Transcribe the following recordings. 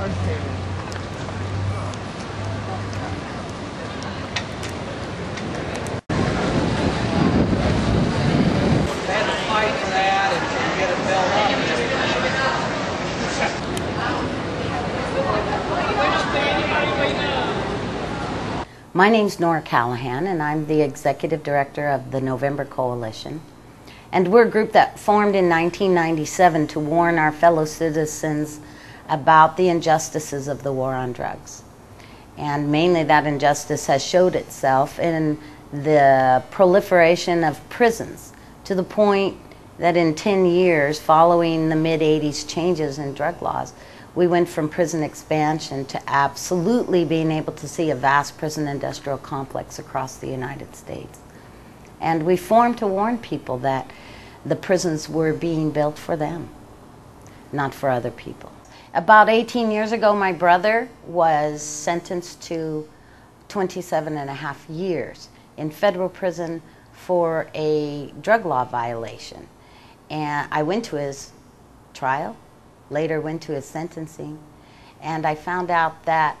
My name's Nora Callahan, and I'm the Executive Director of the November Coalition. And we're a group that formed in 1997 to warn our fellow citizens about the injustices of the war on drugs. And mainly that injustice has showed itself in the proliferation of prisons, to the point that in 10 years following the mid-'80s changes in drug laws, we went from prison expansion to absolutely being able to see a vast prison industrial complex across the United States. And we formed to warn people that the prisons were being built for them, not for other people. About 18 years ago, my brother was sentenced to 27.5 years in federal prison for a drug law violation. And I went to his trial, later went to his sentencing, and I found out that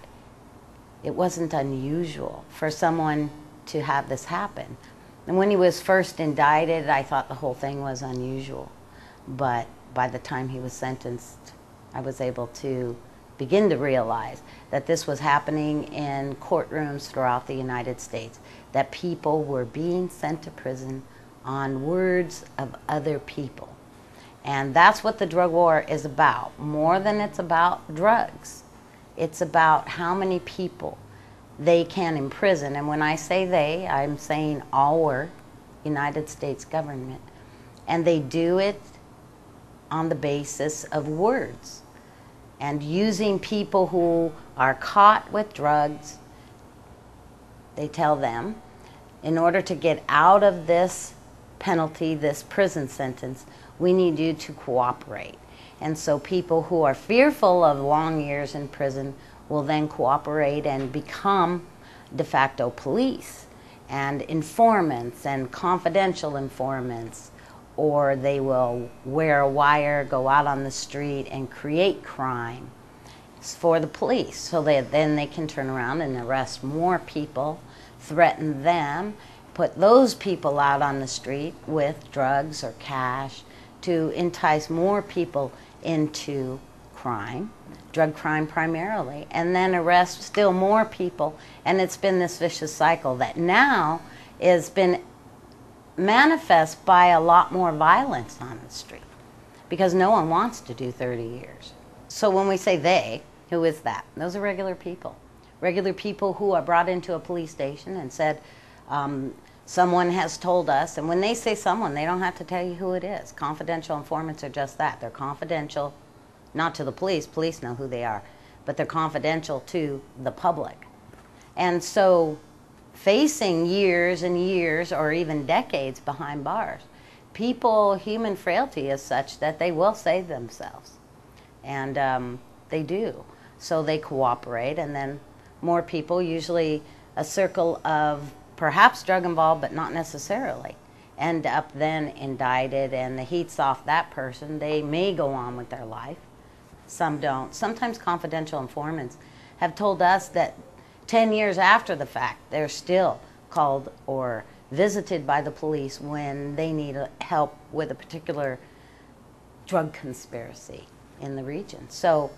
it wasn't unusual for someone to have this happen. And when he was first indicted, I thought the whole thing was unusual. But by the time he was sentenced, I was able to begin to realize that this was happening in courtrooms throughout the United States, that people were being sent to prison on words of other people. And that's what the drug war is about. More than it's about drugs, it's about how many people they can imprison. And when I say they, I'm saying our United States government. And they do it on the basis of words. And using people who are caught with drugs, they tell them, in order to get out of this penalty, this prison sentence, we need you to cooperate. And so people who are fearful of long years in prison will then cooperate and become de facto police and informants and confidential informants, or they will wear a wire, go out on the street and create crime for the police, so then they can turn around and arrest more people, threaten them, put those people out on the street with drugs or cash to entice more people into crime, drug crime primarily, and then arrest still more people. And it's been this vicious cycle that now has been manifest by a lot more violence on the street, because no one wants to do 30 years. So when we say they, who is that? Those are regular people. Regular people who are brought into a police station and said, someone has told us, and when they say someone, they don't have to tell you who it is. Confidential informants are just that. They're confidential, not to the police. Police know who they are, but they're confidential to the public. And so facing years and years or even decades behind bars, people, human frailty is such that they will save themselves. And they do. So they cooperate, and then more people, usually a circle of perhaps drug involved, but not necessarily, end up then indicted, and the heat's off that person. They may go on with their life. Some don't. Sometimes confidential informants have told us that 10 years after the fact, they're still called or visited by the police when they need help with a particular drug conspiracy in the region. So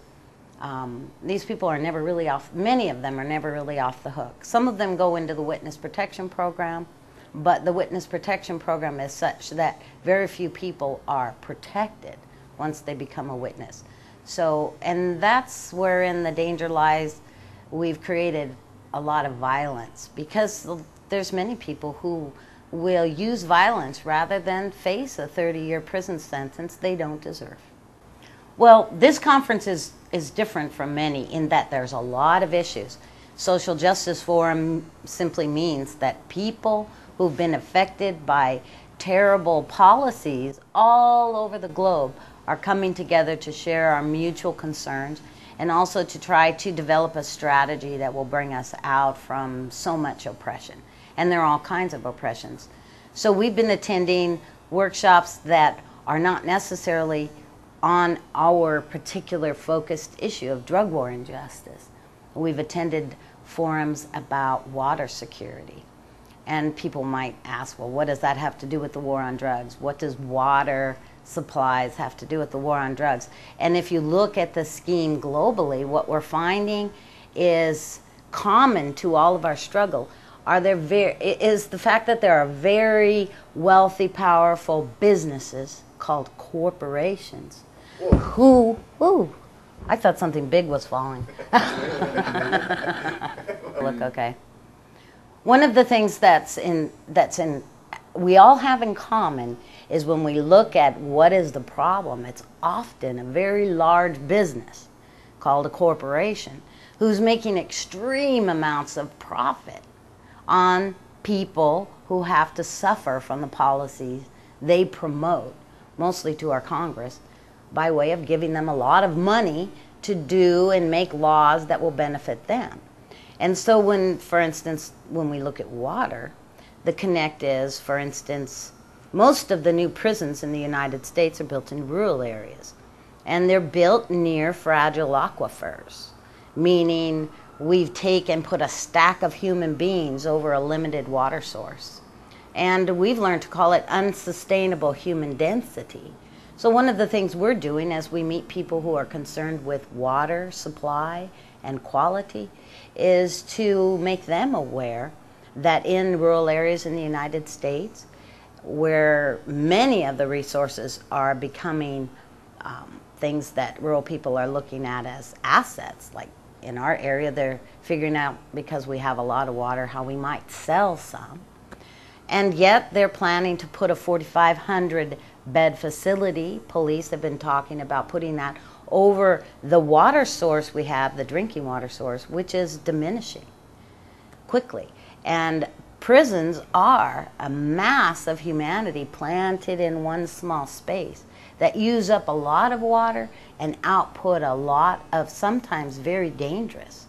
these people are never really off, many of them are never really off the hook. Some of them go into the witness protection program, but the witness protection program is such that very few people are protected once they become a witness. So, and that's wherein the danger lies. We've created a lot of violence because there's many people who will use violence rather than face a 30-year prison sentence they don't deserve. Well, this conference is different from many in that there's a lot of issues. Social Justice Forum simply means that people who've been affected by terrible policies all over the globe are coming together to share our mutual concerns and also to try to develop a strategy that will bring us out from so much oppression. And there are all kinds of oppressions. So we've been attending workshops that are not necessarily on our particular focused issue of drug war injustice. We've attended forums about water security. And people might ask, well, what does that have to do with the war on drugs? What does water supplies have to do with the war on drugs? And if you look at the scheme globally, what we're finding is common to all of our struggle is the fact that there are very wealthy, powerful businesses called corporations who, I thought something big was falling. Look, okay. One of the things we all have in common is when we look at what is the problem, it's often a very large business called a corporation who's making extreme amounts of profit on people who have to suffer from the policies they promote, mostly to our Congress, by way of giving them a lot of money to do and make laws that will benefit them. And so when, for instance, when we look at water, the connect is, for instance, most of the new prisons in the United States are built in rural areas. And they're built near fragile aquifers, meaning we've taken, put a stack of human beings over a limited water source. And we've learned to call it unsustainable human density. So one of the things we're doing as we meet people who are concerned with water supply and quality is to make them aware that in rural areas in the United States, where many of the resources are becoming things that rural people are looking at as assets, like in our area, they're figuring out, because we have a lot of water, how we might sell some. And yet they're planning to put a 4,500 bed facility. Police have been talking about putting that over the water source we have, the drinking water source, which is diminishing quickly. And prisons are a mass of humanity planted in one small space that use up a lot of water and output a lot of sometimes very dangerous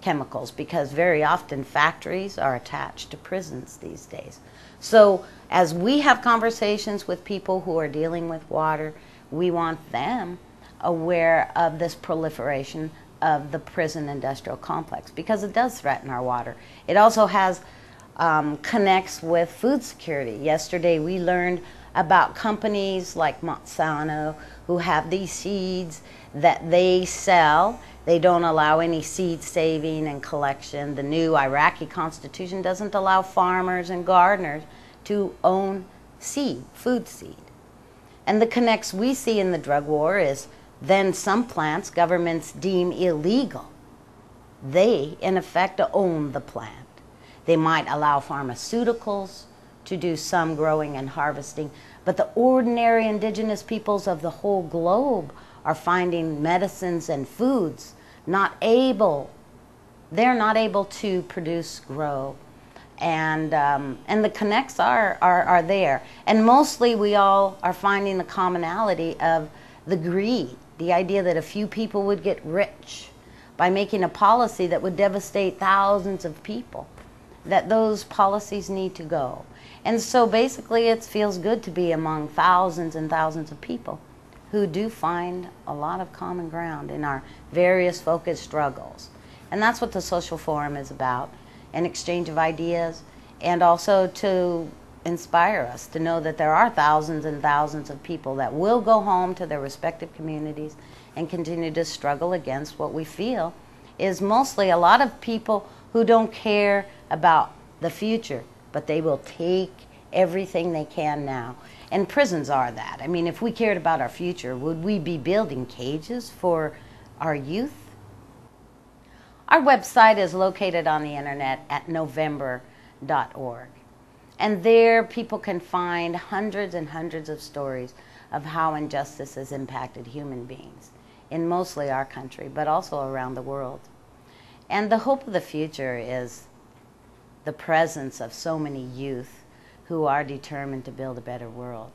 chemicals, because very often factories are attached to prisons these days. So as we have conversations with people who are dealing with water, we want them aware of this proliferation of the prison industrial complex, because it does threaten our water. It also has connects with food security. Yesterday we learned about companies like Monsanto who have these seeds that they sell. They don't allow any seed saving and collection. The new Iraqi constitution doesn't allow farmers and gardeners to own seed, food seed. And the connects we see in the drug war is then some plants governments deem illegal. They, in effect, own the plant. They might allow pharmaceuticals to do some growing and harvesting, but the ordinary indigenous peoples of the whole globe are finding medicines and foods they're not able to produce, grow. And the connects are there. And mostly we all are finding the commonality of the greed, the idea that a few people would get rich by making a policy that would devastate thousands of people, that those policies need to go. And so basically it feels good to be among thousands and thousands of people who do find a lot of common ground in our various focused struggles. And that's what the social forum is about, an exchange of ideas, and also to inspire us to know that there are thousands and thousands of people that will go home to their respective communities and continue to struggle against what we feel is mostly a lot of people who don't care about the future, but they will take everything they can now. And prisons are that. I mean, if we cared about our future, would we be building cages for our youth? Our website is located on the internet at november.org. And there people can find hundreds and hundreds of stories of how injustice has impacted human beings in mostly our country, but also around the world. And the hope of the future is the presence of so many youth who are determined to build a better world.